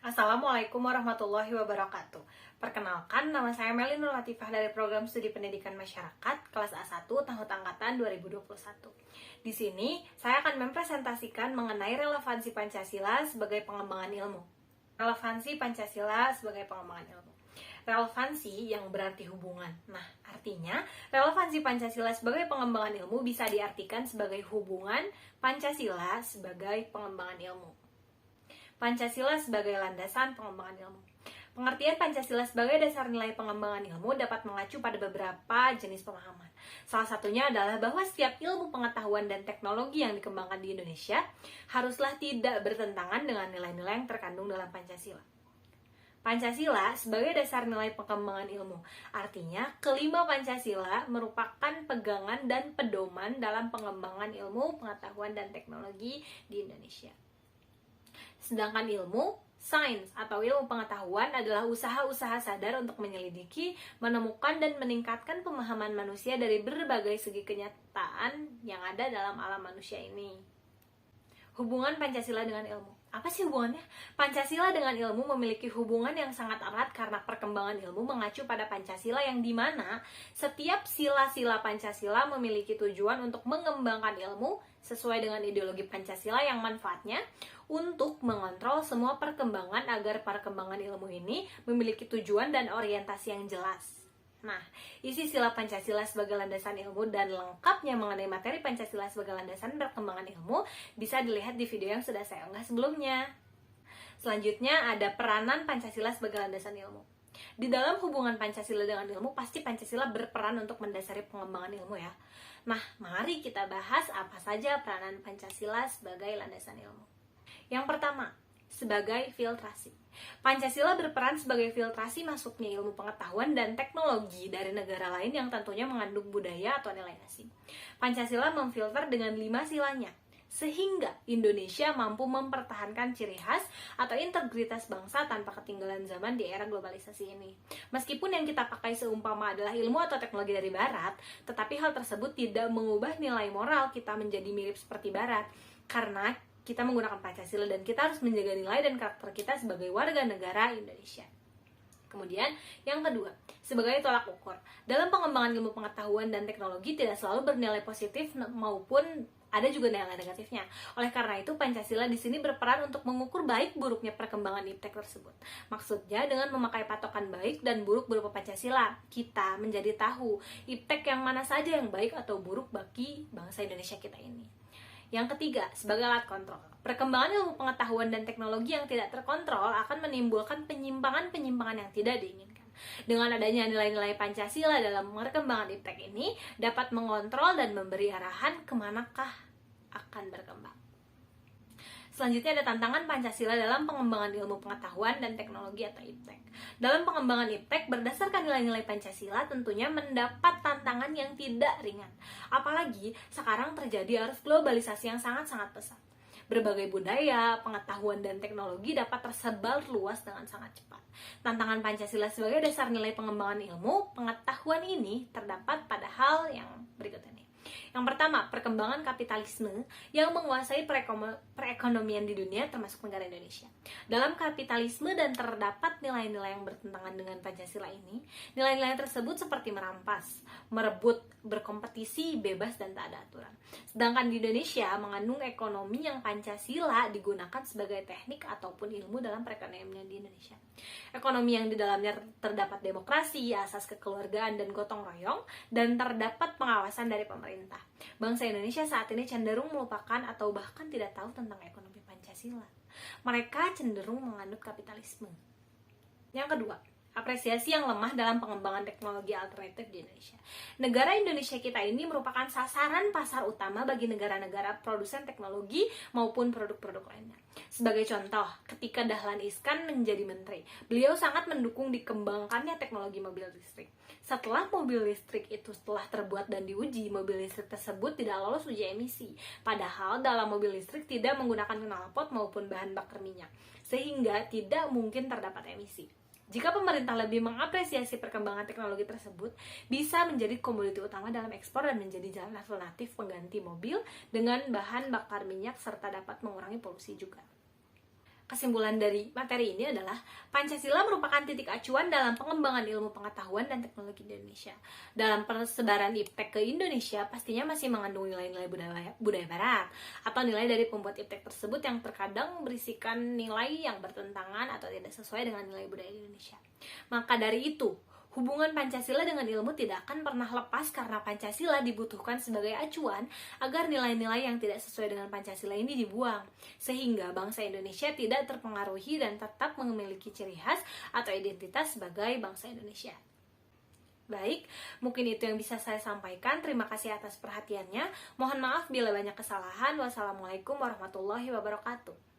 Assalamualaikum warahmatullahi wabarakatuh. Perkenalkan, nama saya Melly Nur Latifah dari Program Studi Pendidikan Masyarakat kelas A1 tahun angkatan 2021. Di sini, saya akan mempresentasikan mengenai relevansi Pancasila sebagai pengembangan ilmu. Relevansi Pancasila sebagai pengembangan ilmu. Relevansi yang berarti hubungan. Nah, artinya relevansi Pancasila sebagai pengembangan ilmu bisa diartikan sebagai hubungan Pancasila sebagai pengembangan ilmu. Pancasila sebagai landasan pengembangan ilmu. Pengertian Pancasila sebagai dasar nilai pengembangan ilmu dapat mengacu pada beberapa jenis pemahaman. Salah satunya adalah bahwa setiap ilmu pengetahuan dan teknologi yang dikembangkan di Indonesia haruslah tidak bertentangan dengan nilai-nilai yang terkandung dalam Pancasila. Pancasila sebagai dasar nilai pengembangan ilmu. Artinya, kelima Pancasila merupakan pegangan dan pedoman dalam pengembangan ilmu, pengetahuan, dan teknologi di Indonesia. Sedangkan ilmu, sains, atau ilmu pengetahuan adalah usaha-usaha sadar untuk menyelidiki, menemukan, dan meningkatkan pemahaman manusia dari berbagai segi kenyataan yang ada dalam alam manusia ini. Hubungan Pancasila dengan ilmu. Apa sih hubungannya? Pancasila dengan ilmu memiliki hubungan yang sangat erat karena perkembangan ilmu mengacu pada Pancasila yang dimana setiap sila-sila Pancasila memiliki tujuan untuk mengembangkan ilmu sesuai dengan ideologi Pancasila yang manfaatnya untuk mengontrol semua perkembangan agar perkembangan ilmu ini memiliki tujuan dan orientasi yang jelas. Nah, isi sila Pancasila sebagai landasan ilmu dan lengkapnya mengenai materi Pancasila sebagai landasan perkembangan ilmu bisa dilihat di video yang sudah saya unggah sebelumnya. Selanjutnya ada peranan Pancasila sebagai landasan ilmu. Di dalam hubungan Pancasila dengan ilmu, pasti Pancasila berperan untuk mendasari pengembangan ilmu ya. Nah, mari kita bahas apa saja peranan Pancasila sebagai landasan ilmu. Yang pertama, sebagai filtrasi. Pancasila berperan sebagai filtrasi masuknya ilmu pengetahuan dan teknologi dari negara lain yang tentunya mengandung budaya atau nilai asing. Pancasila memfilter dengan 5 silanya, sehingga Indonesia mampu mempertahankan ciri khas atau integritas bangsa tanpa ketinggalan zaman di era globalisasi ini. Meskipun yang kita pakai seumpama adalah ilmu atau teknologi dari Barat, tetapi hal tersebut tidak mengubah nilai moral kita menjadi mirip seperti Barat, karena kita menggunakan Pancasila dan kita harus menjaga nilai dan karakter kita sebagai warga negara Indonesia. Kemudian, yang kedua, sebagai tolak ukur. Dalam pengembangan ilmu pengetahuan dan teknologi tidak selalu bernilai positif maupun ada juga nilai negatifnya. Oleh karena itu, Pancasila di sini berperan untuk mengukur baik buruknya perkembangan iptek tersebut. Maksudnya, dengan memakai patokan baik dan buruk berupa Pancasila, kita menjadi tahu iptek yang mana saja yang baik atau buruk bagi bangsa Indonesia kita ini. Yang ketiga, sebagai alat kontrol. Perkembangan ilmu pengetahuan dan teknologi yang tidak terkontrol akan menimbulkan penyimpangan-penyimpangan yang tidak diinginkan. Dengan adanya nilai-nilai Pancasila dalam perkembangan iptek ini, dapat mengontrol dan memberi arahan kemanakah akan berkembang. Selanjutnya ada tantangan Pancasila dalam pengembangan ilmu pengetahuan dan teknologi atau iptek. Dalam pengembangan iptek, berdasarkan nilai-nilai Pancasila tentunya mendapat tantangan yang tidak ringan. Apalagi sekarang terjadi arus globalisasi yang sangat-sangat pesat. Berbagai budaya, pengetahuan, dan teknologi dapat tersebar luas dengan sangat cepat. Tantangan Pancasila sebagai dasar nilai pengembangan ilmu pengetahuan ini terdapat pada hal yang berikut ini. Yang pertama, perkembangan kapitalisme yang menguasai perekonomian di dunia termasuk negara Indonesia. Dalam kapitalisme dan terdapat nilai-nilai yang bertentangan dengan Pancasila ini, nilai-nilai tersebut seperti merampas, merebut, berkompetisi, bebas, dan tak ada aturan. Sedangkan di Indonesia mengandung ekonomi yang Pancasila digunakan sebagai teknik ataupun ilmu dalam perekonomian di Indonesia. Ekonomi yang di dalamnya terdapat demokrasi, asas kekeluargaan dan gotong royong, dan terdapat pengawasan dari pemerintah. Bangsa Indonesia saat ini cenderung melupakan atau bahkan tidak tahu tentang ekonomi Pancasila. Mereka cenderung menganut kapitalisme. Yang kedua, apresiasi yang lemah dalam pengembangan teknologi alternatif di Indonesia. Negara Indonesia kita ini merupakan sasaran pasar utama bagi negara-negara produsen teknologi maupun produk-produk lainnya. Sebagai contoh, ketika Dahlan Iskan menjadi menteri, beliau sangat mendukung dikembangkannya teknologi mobil listrik. Setelah mobil listrik itu telah terbuat dan diuji, mobil listrik tersebut tidak lolos uji emisi. Padahal dalam mobil listrik tidak menggunakan knalpot maupun bahan bakar minyak, sehingga tidak mungkin terdapat emisi. Jika pemerintah lebih mengapresiasi perkembangan teknologi tersebut, bisa menjadi komoditi utama dalam ekspor dan menjadi jalan alternatif pengganti mobil dengan bahan bakar minyak serta dapat mengurangi polusi juga. Kesimpulan dari materi ini adalah Pancasila merupakan titik acuan dalam pengembangan ilmu pengetahuan dan teknologi di Indonesia. Dalam persebaran iptek ke Indonesia, pastinya masih mengandung nilai-nilai budaya Barat atau nilai dari pembuat iptek tersebut yang terkadang berisikan nilai yang bertentangan atau tidak sesuai dengan nilai budaya Indonesia. Maka dari itu, hubungan Pancasila dengan ilmu tidak akan pernah lepas karena Pancasila dibutuhkan sebagai acuan agar nilai-nilai yang tidak sesuai dengan Pancasila ini dibuang, sehingga bangsa Indonesia tidak terpengaruhi dan tetap memiliki ciri khas atau identitas sebagai bangsa Indonesia. Baik, mungkin itu yang bisa saya sampaikan. Terima kasih atas perhatiannya. Mohon maaf bila banyak kesalahan. Wassalamualaikum warahmatullahi wabarakatuh.